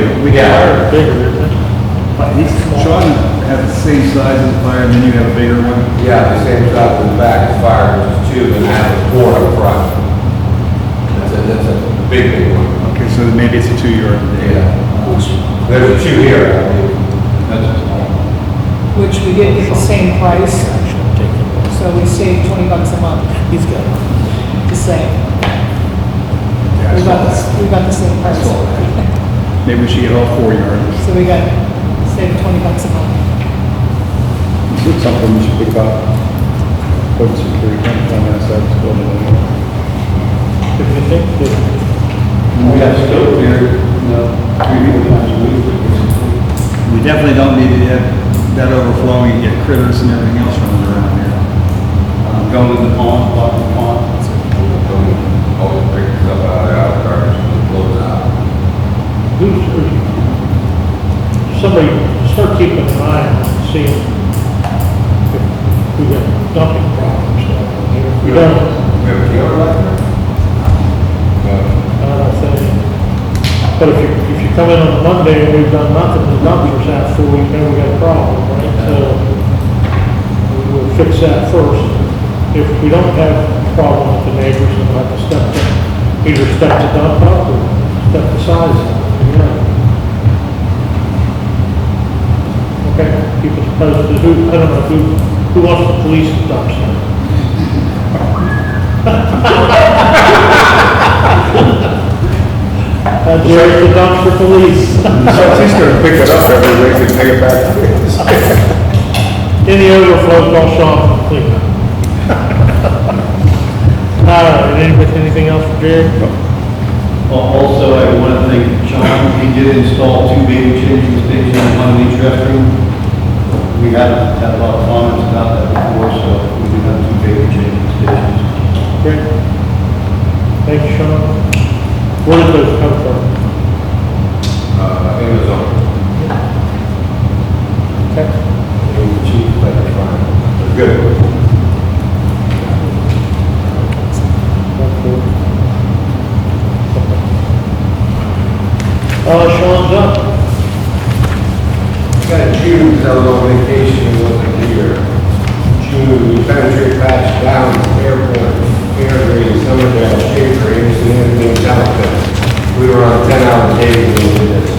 do. Fire is bigger, isn't it? Sean has the same size as the fire, and then you have a bigger one. Yeah, the same size in the back as fire, which is 2, and I have a 4 up front. That's a big one. Okay, so maybe it's a 2-yard. Yeah. There's a 2 here, I believe. That's a small. which we did get the same price, so we saved $20 a month. He's got it. The same. Yeah, I saw that. We got the same price. Maybe we should get all 4 yards. So we got, saved $20 a month. Is it something we should think about? Putting security cameras on that side of the building? If you think that, We have scope here, 3 times a week. We definitely don't need to have that overflowing and get critters and everything else running around here. Going in the pond, blocking the pond. Always break stuff out of garbage and blows out. somebody start keeping an eye on it, seeing if we got dumping problems down here. If we don't, We have a killer like that? I don't think. But if you come in on a Monday and we've done nothing, the dumpster's half full, you know we got a problem, right? So we'll fix that first. If we don't have a problem with the neighbors, then we'll have to either step the dump up or step the size up, you know. Okay, keep us posted. I don't know, who wants to police the dumpster? Jerry, the dumpster police. So he's gonna pick it up every week and take it back. Any overflow, call Sean, please. Anything else for Jerry? Also, I want to thank John, he did install 2 baby changing stations in one of each restroom. We haven't had a lot of comments about that before, so we do have 2 baby changing stations. Great. Thank you, Sean. Where did those come from? Amazon. Okay. It was cheap, but they're fine. They're good. Sean's up. Got June, because I was on vacation, and wasn't here. June, we penetrate patch down, airport, Fairgreen, Summerdale, Schaefer, Anderson, Anthony, Township. We were on a 10-hour day when we did this.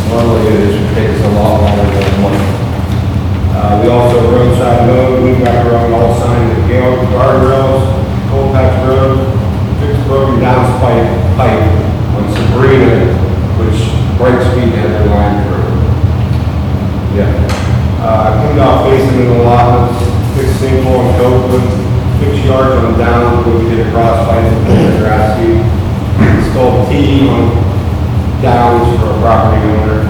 Normally, this would take us a lot longer than a month. We also roadside mowed, we got around all signs of guardrails, Colfax Road, fixed broken down pipe on Sabrina, which breaks speed had their line through. Yeah. Cleaned off basin in the allotments, fixed sinkhole in Copeland, fixed yards on down, where we did a cross pipe in the grass seed. Installed T on downs for a property owner.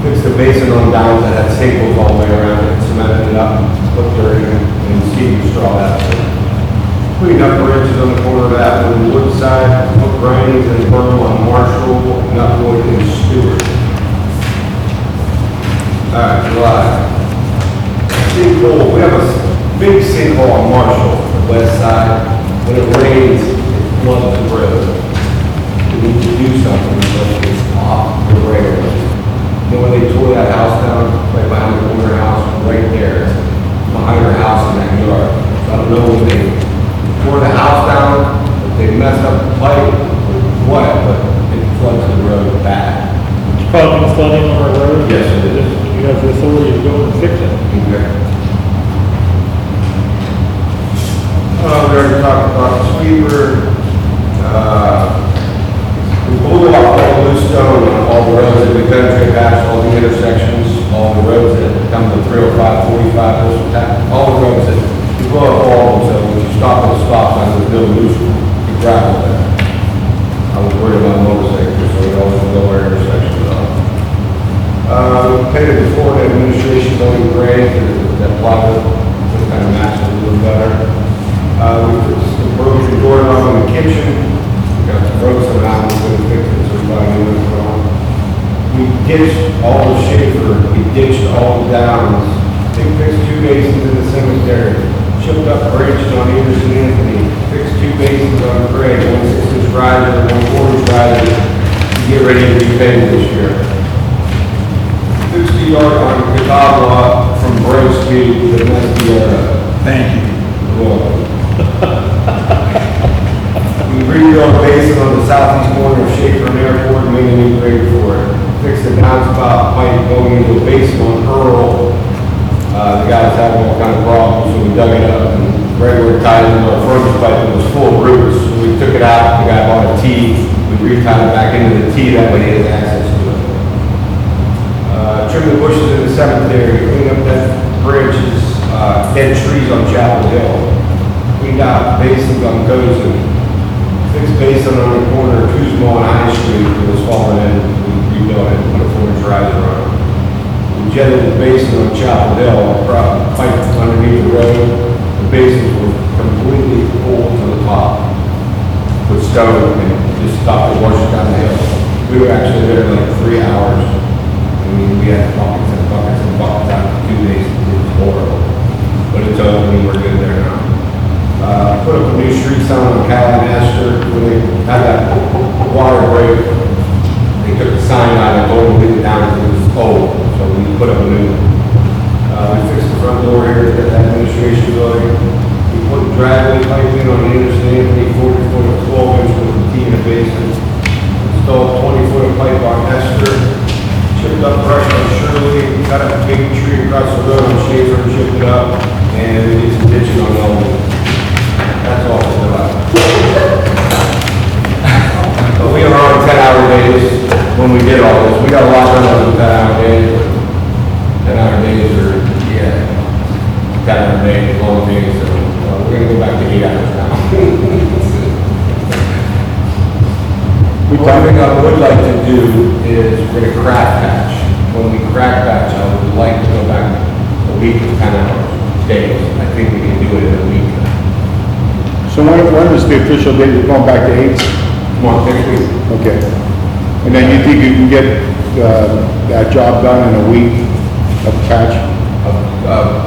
Fixed the basin on downs that had sinkholes all the way around it, cemented it up, put dirt in it, and seed straw that. Cleaned up bridges on the corner of that, on the wood side, put grindings and berm on Marshall, Nutwood, and Stewart. Alright, July. Sinkhole, we have a big sinkhole on Marshall, the west side. When it rains, it floods the road. We need to do something, but it's off the rails. You know when they tore that house down, right behind the corner house, right there, behind her house in that yard. So I don't know when they tore the house down, if they messed up the pipe, or what, but it floods the road bad. It's causing flooding on our road? Yes, it is. You have the authority to go and fix it. Okay. We already talked about the sweeper. We blew off all the loose stone on all the roads that we penetrate past, all the intersections, all the roads that come to 305, 45, all the roads that we blow up all of them, so when you stop at a stop sign, there's no loose gravel there. I was worried about motorcycles, so we always blow our intersections off. We paid the Florida administration zoning grant that blocked it, to kind of match it a little better. We fixed the broken doorknob in the kitchen. We got the broke some out, we couldn't fix it, so we bought a new one for all. We ditched all the Schaefer, we ditched all the downs. They fixed 2 basins in the cemetery, chipped up branches on Anderson Anthony, fixed 2 basins on Craig, 1 6-inch riser, 1 4-inch riser. get ready to be paid this year. 60 yard on Catawba from Brent Street to Mascara. Thank you. We rebuilt a basin on the southeast corner of Schaefer Airport and made a new grade for it. Fixed the downspout pipe going into a basin on Earl. The guys had all kind of problems, so we dug it up and regular tied it into our furnace pipe. It was full of roots, so we took it out. The guy bought a T. We retied it back into the T, that way he has access to it. Trim the bushes in the cemetery, clean up that branches, dead trees on Chapel Hill. Cleaned out basins on Cozen. Fixed basin on the corner of Kuzma and High Street that was falling in. We rebuilt it, put a 4-inch riser on it. We jetted the basin on Chapel Hill, pipe underneath the road. The basins were completely full to the top with stone and just stopped the washing down the hill. We were actually there like 3 hours. I mean, we had buckets and buckets and buckets out for 2 days. It was horrible. But it's over and we're good there now. Put up a new street sign on Cal and Astor when they had that water break. They took the sign out and told them to leave it down because it was old. So we put up a new one. We fixed the front door here at that administration building. We put driveway pipe in on the interstate, 40-foot of 12-inch with a T in a basin. Installed 20-foot of pipe on Astor. Chipped up brush on Shirley, cut up a big tree across the road on Schaefer, chipped it up, and we did some ditching on Elwood. That's all to do. But we are on 10-hour days when we did all this. We got a lot done on the 10-hour days. 10-hour days are, yeah, 10-hour days, long days, so we're gonna go back to 8 hours now. One thing I would like to do is we're gonna crack patch. When we crack patch, I would like to go back a week to 10 hours days. I think we can do it in a week. So when is the official date? You're going back to 8? Come on, next week. Okay. And then you think you can get that job done in a week of patch?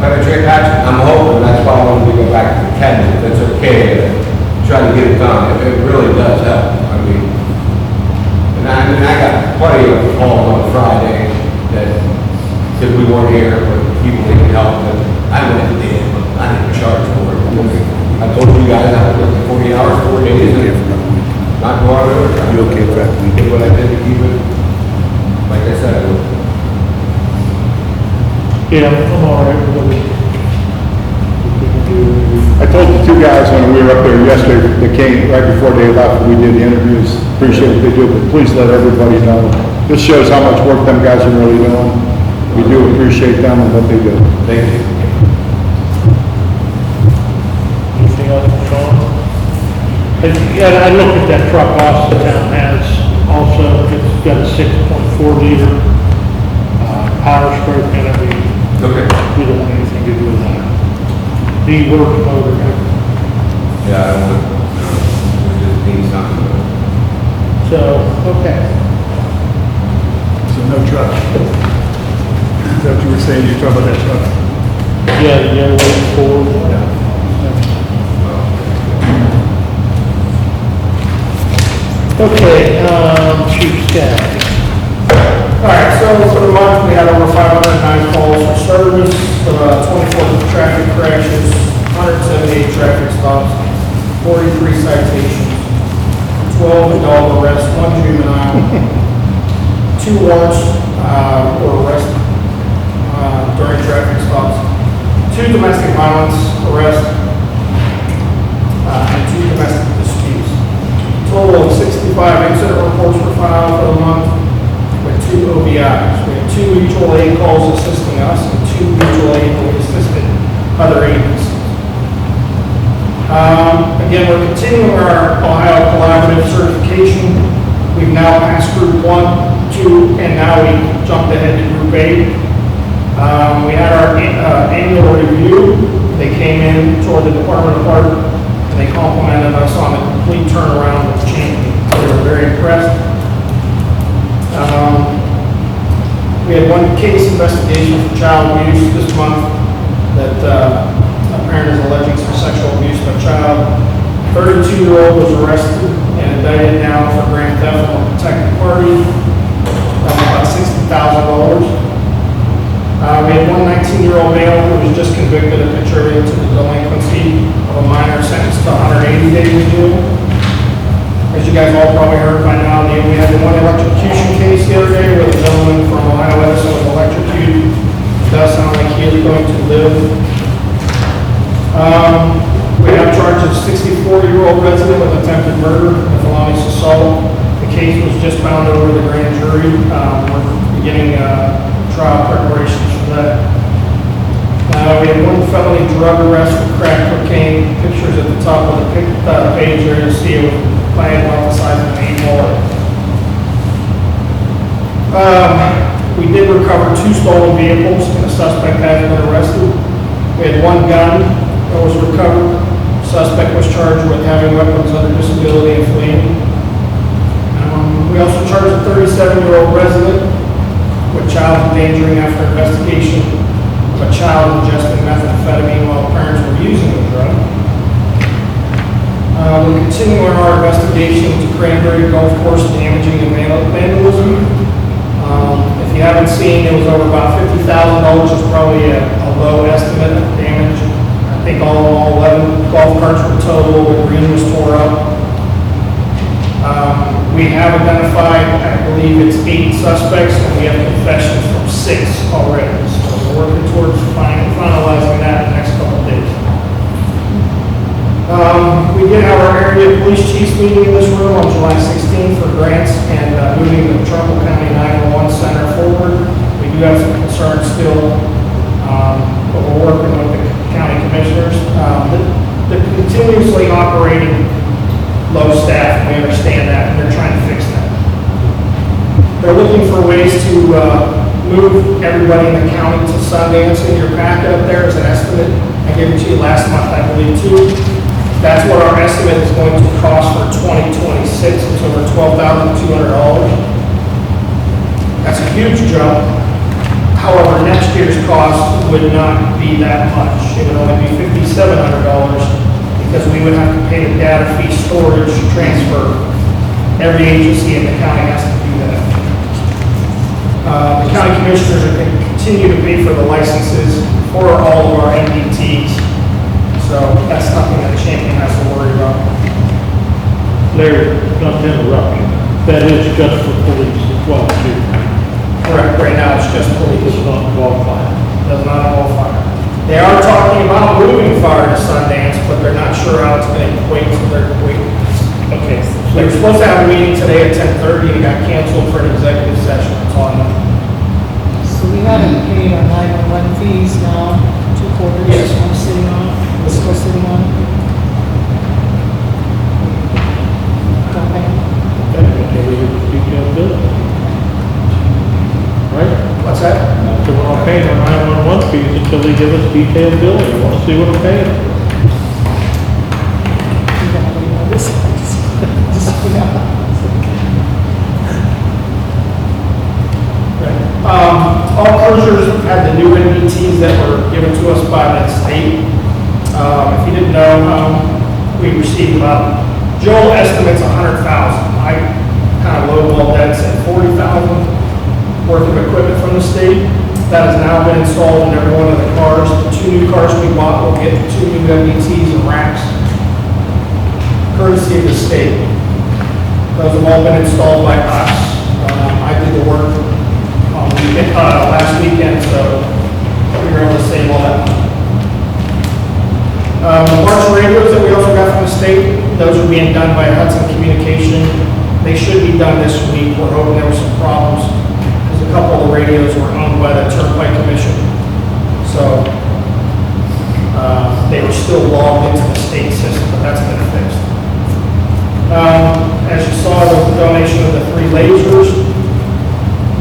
Penetrate patch, I'm hoping, that's why I wanted to go back to 10, if that's okay, try to get it done. It really does help. I mean, I got plenty of calls on Friday that, because we weren't here, but people needed help, that I went and did, but I didn't charge for it. I told you guys I was working 40 hours, 4 days, and not go out overtime. You okay for that week? Did what I did to keep it, like I said, I would. Yeah, I'm all right with it. I told the 2 guys when we were up there yesterday, they came right before they left, we did the interviews, appreciate what they do, but please let everybody know. This shows how much work them guys are really doing. We do appreciate them and what they do. Thank you. Anything else, Sean? Yeah, I looked at that truck also the town has also, it's got a 6.4 liter power stroke and everything. Okay. We don't want anything to do with that. The work motor. Yeah, I want, we just need something. So, okay. So no truck. Is that what you were saying? You're talking about that truck? Yeah, the yellow Ford. Okay, Chief Skaggs. All right, so for the month, we had over 509 calls for service, 24 traffic crashes, 178 traffic stops, 43 citations, 12 adult arrests, 1 juvenile, 2 warrants were arrested during traffic stops, 2 domestic violence arrests, and 2 domestic disputes. Total of 65 incident reports were filed for the month, with 2 OBIs. We have 2 mutual aid calls assisting us and 2 mutual aid who assisted other agencies. Again, we're continuing our Ohio Collaborative certification. We've now passed Group 1, 2, and now we jumped ahead to Group 8. We had our annual review. They came in toward the Department of Art and they complimented us on the complete turnaround of change. They were very impressed. We had 1 case investigation for child abuse this month that a parent is alleging some sexual abuse of a child. 32-year-old was arrested and indicted now for grand theft on a protected party, about $60,000. We had one 19-year-old male who was just convicted of contributing to the delinquency of a minor sentenced to 180 days in jail. As you guys all probably heard by now, we had the one electrocution case the other day where the gentleman from Ohio Edison was electrocuted. It does sound like he is going to live. We have charged a 64-year-old resident with attempted murder and felonious assault. The case was just found over the grand jury. We're beginning trial preparations for that. We had one felony drug arrest for crack cocaine. Pictures at the top of the page there, you'll see it was playing about the size of an 8 ball. We did recover 2 stolen vehicles and a suspect has been arrested. We had one gun that was recovered. Suspect was charged with having weapons under disability and fleeing. We also charged a 37-year-old resident with child endangering after investigation of a child ingesting methamphetamine while parents were using the drug. We're continuing our investigation into Cranberry Golf Course damaging and vandalism. If you haven't seen, it was over about $50,000. It's probably a low estimate of damage. I think all 11 golf carts were totaled, the green was tore up. We have identified, I believe it's 8 suspects, and we have confessions from 6 already. So we're working towards finalizing that in the next couple of days. We did have our area police chiefs meeting in this room on July 16th for grants and moving the Trumbull County 911 Center forward. We do have some concerns still, but we're working with the county commissioners. They're continuously operating low staff, we understand that, and they're trying to fix that. They're looking for ways to move everybody in the county to Sundance. In your packet up there is an estimate. I gave it to you last month, I believe, too. That's what our estimate is going to cost for 2026. It's over $12,200. That's a huge jump. However, next year's cost would not be that much. It would only be $5,700 because we would have to pay the data fee storage transfer. Every agency in the county has to do that. The county commissioners are going to continue to pay for the licenses for all of our MDTs. So that's nothing that Champion has to worry about. Larry, not to interrupt you, that is just for police as well, too. Correct, right now it's just It police. does not involve fire. Does not involve fire. They are talking about moving fire to Sundance, but they're not sure how it's going to equate, so they're waiting. Okay. We were supposed to have a meeting today at 10:30 and it got canceled for an executive session. That's all I know. So we haven't paid our 911 fees now, 2 quarters, Yes. I'm sitting on, this we're sitting on. Okay. Okay, we get the detailed bill. Right? What's that? So we're not paying our 911 fees until they give us detailed billing. We want to see what we're paying. You don't really know this, just, you know. All closures had the new MDTs that were given to us by the state. If you didn't know, we received about, Joel estimates 100,000. I kind of lowballed that and said 40,000 worth of equipment from the state. That has now been installed in every one of the cars. The 2 new cars we bought will get 2 new MDTs and racks, courtesy of the state. Those have all been installed by us. I did the work last weekend, so we were able to save all that money. The March radios that we also got from the state, those are being done by Hudson Communication. They should be done this week. We're hoping there were some problems because a couple of the radios were owned by the Turnpike Commission. So they were still logged into the state system, but that's been fixed. As you saw, there was a donation of the 3 lasers.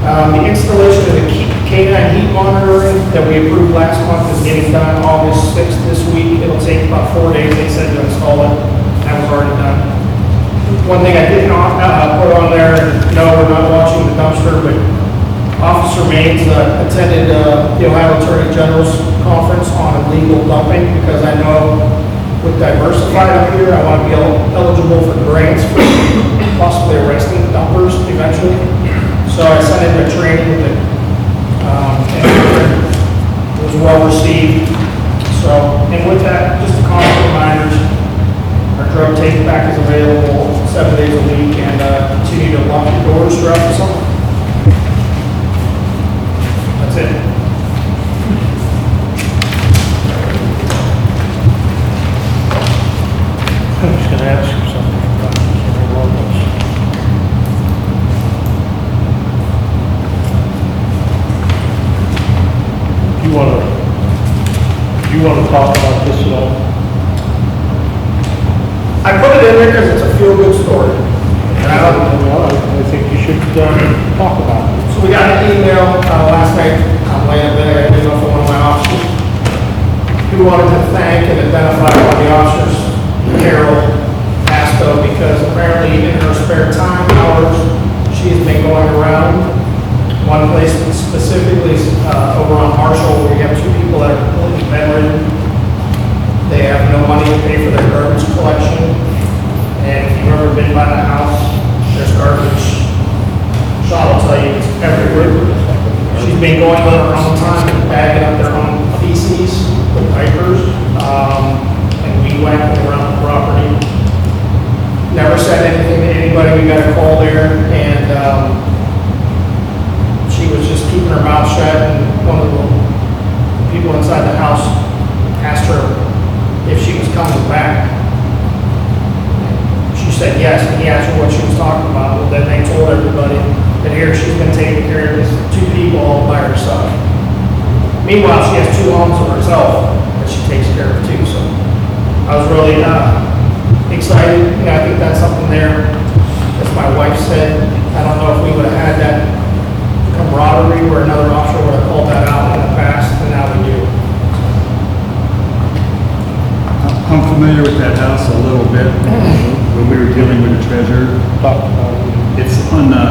The installation of the K9 heat monitoring that we approved last month is getting done August 6th this week. It'll take about 4 days, they said, to install it. That was already done. One thing I didn't put on there, no, we're not watching the dumpster, but Officer Maines attended the Ohio Attorney General's conference on illegal dumping because I know with Diversified up here, I want to be eligible for grants for possibly arresting dumpers eventually. So I sent in a training that, and it was well received. So, and with that, just a constant reminders, our drug take back is available 7 days a week, and continue to lock your doors throughout the summer. That's it. I was gonna ask you something about the ordinance. Do you wanna talk about this at all? I put it in there because it's a feel-good story. And I don't- Well, I think you should, talk about it. So we got an email last night, I'm laying in bed, I didn't know from one of my officers, who wanted to thank and identify one of the officers, Carol Pasco, because apparently in her spare time hours, she has been going around one place specifically over on Marshall, where you have 2 people that are completely bedridden. They have no money to pay for their garbage collection, and if you've ever been by the house, there's garbage. Sean will tell you it's everywhere. She's been going on her own time and bagging up their own feces with diapers, and we went around the property. Never said anything to anybody, we got a call there, and she was just keeping her mouth shut, and one of the people inside the house asked her if she was coming back. She said yes, and he asked her what she was talking about. Well, then they told everybody that here she's been taking care of these 2 people all by herself. Meanwhile, she has 2 homes of herself that she takes care of too, so I was really excited. I think that's something there, as my wife said, I don't know if we would have had that camaraderie where another officer would have called that out in the past, and now we do. I'm familiar with that house a little bit when we were dealing with the treasurer. Talk about it. It's on the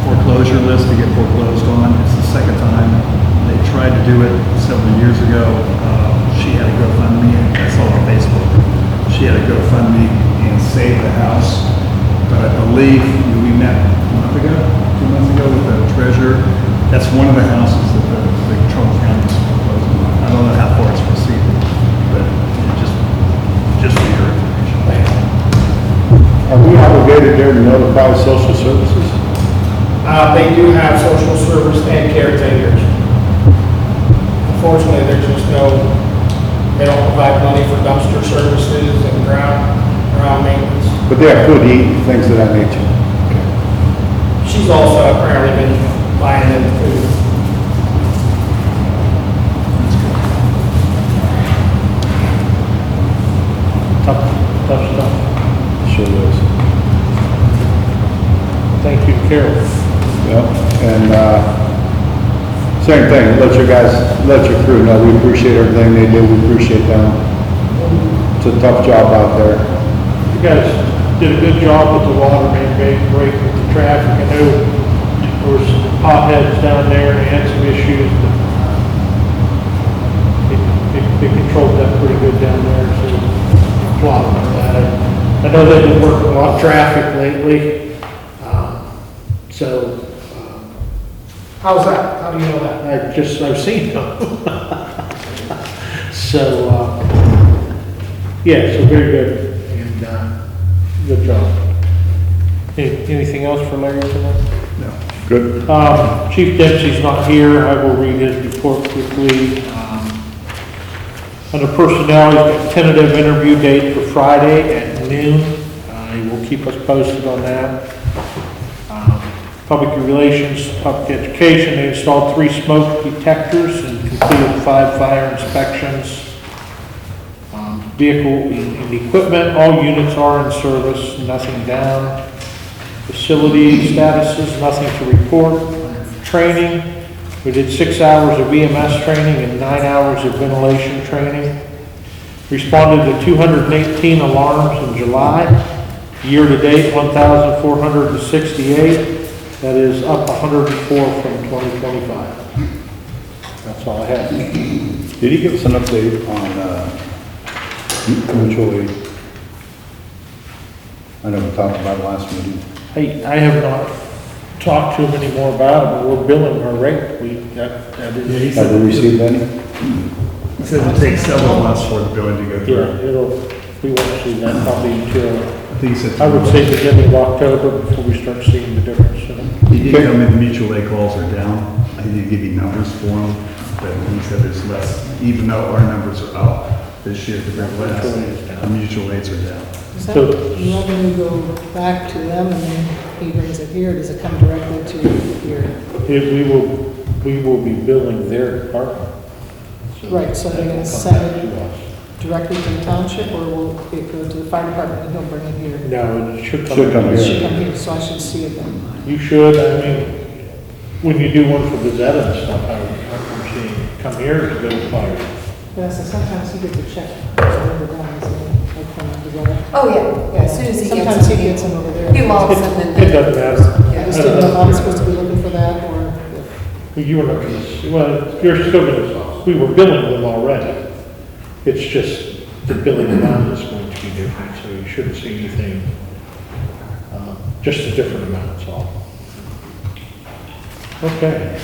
foreclosure list to get foreclosed on. It's the second time. They tried to do it several years ago. She had a GoFundMe, I saw on Facebook. She had a GoFundMe and saved the house. But I believe we met a month ago, 2 months ago with the treasurer. That's one of the houses that the Trumbull County is foreclosing on. I don't know how far it's proceeded, but just for your information. Are we obligated there to notify social services? They do have social service and caretakers. Unfortunately, there's just they don't provide money for dumpster services and ground maintenance. But they have food to eat, things of that nature. She's also apparently been buying them food. Tough stuff. Sure is. Thank you, Carol. Yep, and, same thing, let your crew know, we appreciate everything they do, we appreciate them. It's a tough job out there. You guys did a good job with the water main break with the traffic. I know there was some potheads down there and they had some issues, but they controlled that pretty good down there, so applaud them for that. I know they've been working a lot of traffic lately, so How's that? How do you know that? I've seen them. So, yeah, so very good, and, good job. Anything else for Larry tonight? No. Good. Chief Dempsey's not here, I will read his report quickly. Under personnel, he's got tentative interview date for Friday at noon. He will keep us posted on that. Public relations, public education, they installed 3 smoke detectors and completed 5 fire inspections. Vehicle and equipment, all units are in service, nothing down. Facility statuses, nothing to report. Training, we did 6 hours of EMS training and 9 hours of ventilation training. Responded to 218 alarms in July. Year to date, 1,468. That is up 104 from 2025. That's all I have. Did he give us an update on, Mutual aid. I know we talked about it last meeting. I have not talked to him anymore about it, but we're billing our rate. That is. Yeah, he Have we received any? He says it takes several months for the billing to go Yeah, through. we won't see that probably until, I think he said. I would say beginning of October before we start seeing the difference in them. He did tell me the mutual aid calls are down. I didn't give you numbers for him, but he said there's less, even though our numbers are up this year compared to last. Mutual aid is down. The mutual aids are down. Does that So- revenue go back to them and then he brings it here? Does it come directly to here? We will be billing their department. Right, so they're gonna send it directly to the township, or will it go to the fire department and he'll bring it here? No, it should come. Should come It here. should come here, so I should see it then. You should, I mean, when you do one for Gazette and stuff, I'm seeing come here to go to fire. Yeah, so sometimes he gets a check, over down, so like from the Oh, yeah, as soon as he gets. Sometimes he gets them over there. He logs them and It then. doesn't matter. I just didn't know if I was supposed to be looking for that, or if, You were not gonna, well, you're still gonna, we were billing them already. It's just the billing amount is going to be different, so you shouldn't see anything, just a different amount, that's all. Okay.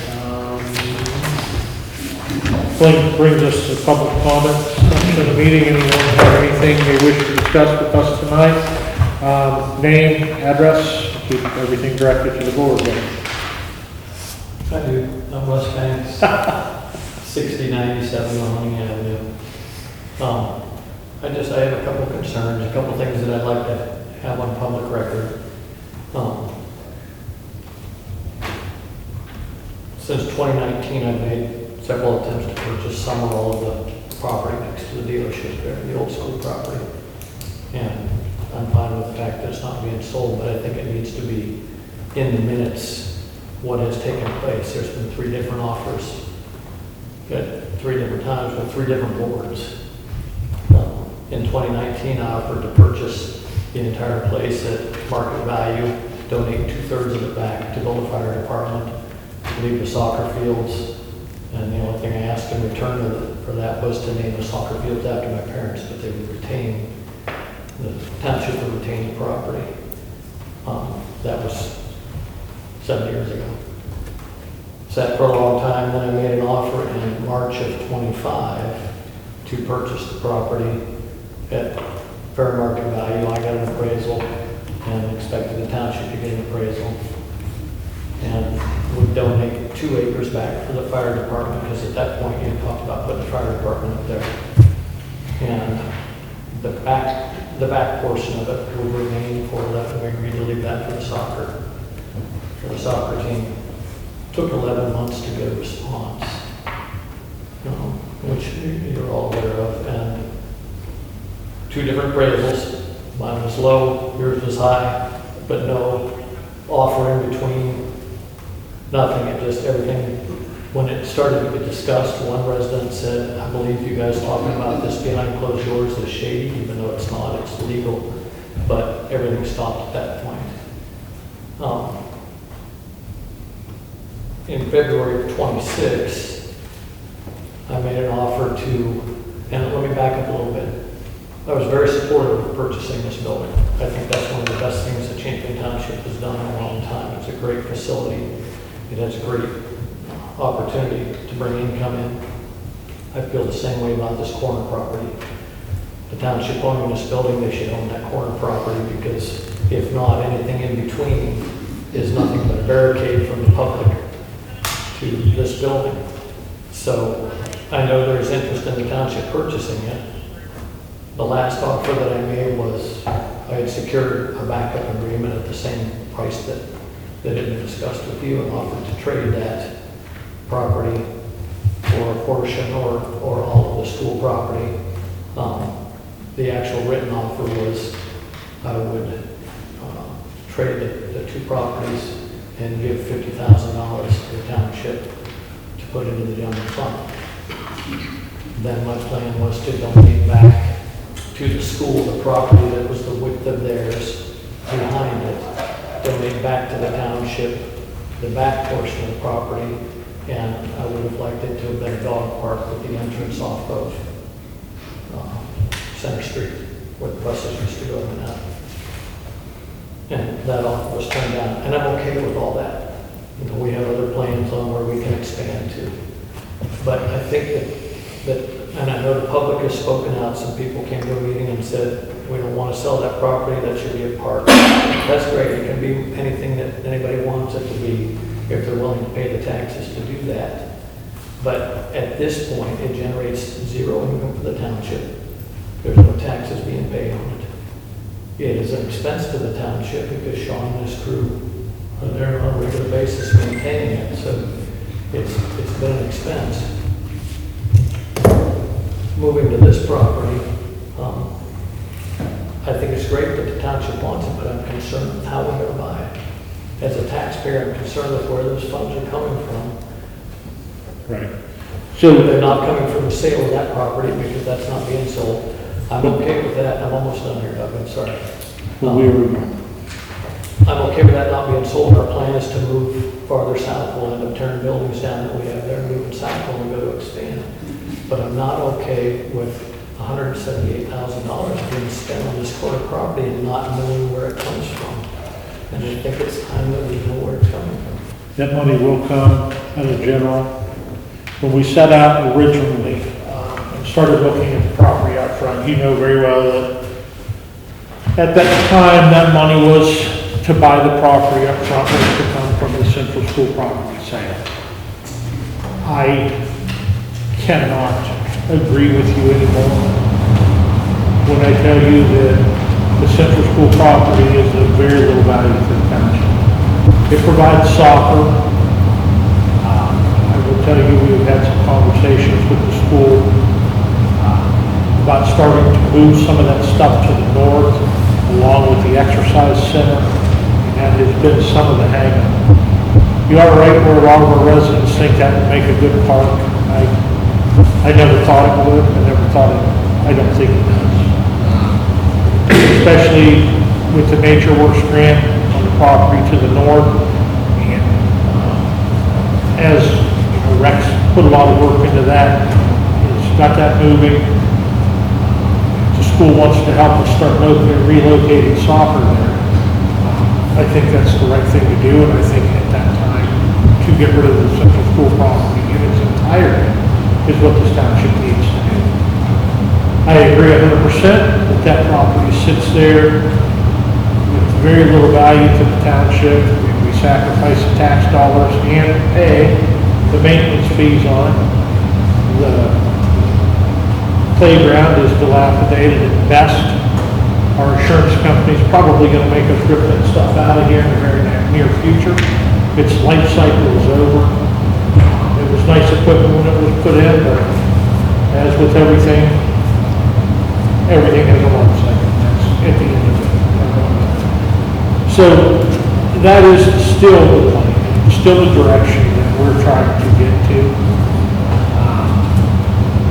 Brings us to public comment section of the meeting. Anyone have anything they wish to discuss with us tonight? Name, address, keep everything directed to the board. I do. I'm Wes Banks, 6097 Mahoning Avenue. I have a couple of concerns, a couple of things that I'd like to have on public record. Since 2019, I've made several attempts to purchase some or all of the property next to the dealership there, the old school property. And I'm fine with the fact that it's not being sold, but I think it needs to be in the minutes what has taken place. There's been 3 different offers at 3 different times with 3 different boards. In 2019, I offered to purchase the entire place at market value, donate 2/3 of it back to build a fire department, leave the soccer fields, and the only thing I asked in return for that was to name the soccer fields after my parents, but they would retain, the township would retain the property. That was 7 years ago. Sat for a long time, then I made an offer in March of 25 to purchase the property at fair market value. I got an appraisal and expected the township to get an appraisal. And would donate 2 acres back for the fire department, because at that point you talked about putting the fire department up there. And the back portion of it would remain for that, we agreed to leave that for the soccer team. Took 11 months to get a response, which you're all aware of, and 2 different appraisals. Mine was low, yours was high, but no offer in between, nothing. It just, everything, when it started to get discussed, one resident said, I believe you guys talking about this behind closed doors is shady, even though it's not, it's legal, but everything stopped at that point. In February of 26, I made an offer to, and let me back up a little bit. I was very supportive of purchasing this building. I think that's one of the best things that Champlain Township has done in a long time. It's a great facility. It has a great opportunity to bring income in. I feel the same way about this corner property. The township owning this building, they should own that corner property, because if not, anything in between is nothing but a barricade from the public to this building. So I know there's interest in the township purchasing it. The last offer that I made was, I had secured a backup agreement at the same price that had been discussed with you, and offered to trade that property for a portion or all of the school property. The actual written offer was I would trade the 2 properties and give $50,000 to the township to put into the general fund. Then my plan was to donate back to the school the property that was the width of theirs behind it, donate back to the township the back portion of the property, and I would have liked it to have been a dog park with the entrance off of Center Street, where the buses used to go in and out. And that all was turned down, and I'm okay with all that. You know, we have other plans on where we can expand to. But I think that, and I know the public has spoken out, some people came to a meeting and said, we don't want to sell that property, that should be a park. That's great, it can be anything that anybody wants it to be, if they're willing to pay the taxes to do that. But at this point, it generates zero income for the township. There's no taxes being paid on it. It is an expense to the township because Sean and his crew are there on a regular basis maintaining it, so it's been an expense. Moving to this property, I think it's great that the township wants it, but I'm concerned with how we're gonna buy it. As a taxpayer, I'm concerned with where those funds are coming from. Right. So So, they're not coming from the sale of that property because that's not being sold. I'm okay with that. I'm almost done here, Doug. I'm sorry. I'm okay with that not being sold. Our plan is to move farther south. We'll end up tearing buildings down that we have there, moving south when we go to expand. But I'm not okay with $178,000 being spent on this quarter property and not knowing where it comes from. And I think it's time that we know where it's coming from. that money will come out of general. When we set out originally, and started looking at the property out front, you know very well that at that time, that money was to buy the property up front, was to come from the central school property sale. I cannot agree with you anymore when I tell you that the central school property is of very little value to the township. It provides soccer. I will tell you, we've had some conversations with the school about starting to move some of that stuff to the north, along with the exercise center, and that has been some of the hang-up. You are right where a lot of our residents think that would make a good park. I never thought it would, I don't think it does. Especially with the nature works grant on the property to the north, and as you know, Rex put a lot of work into that, he's got that moving. The school wants to help us start relocating soccer there. I think that's the right thing to do, and I think at that time, to get rid of the central school property in its entirety is what this township needs to do. I agree 100% that that property sits there with very little value to the township. We sacrifice the tax dollars and pay the maintenance fees on it. The playground is dilapidated at best. Our insurance company's probably going to make us rip that stuff out of here in the very near future. Its life cycle is over. It was nice equipment when it was put in, but as with everything has a life cycle. That's at the end of it. So that is still the plan, still the direction that we're trying to get to.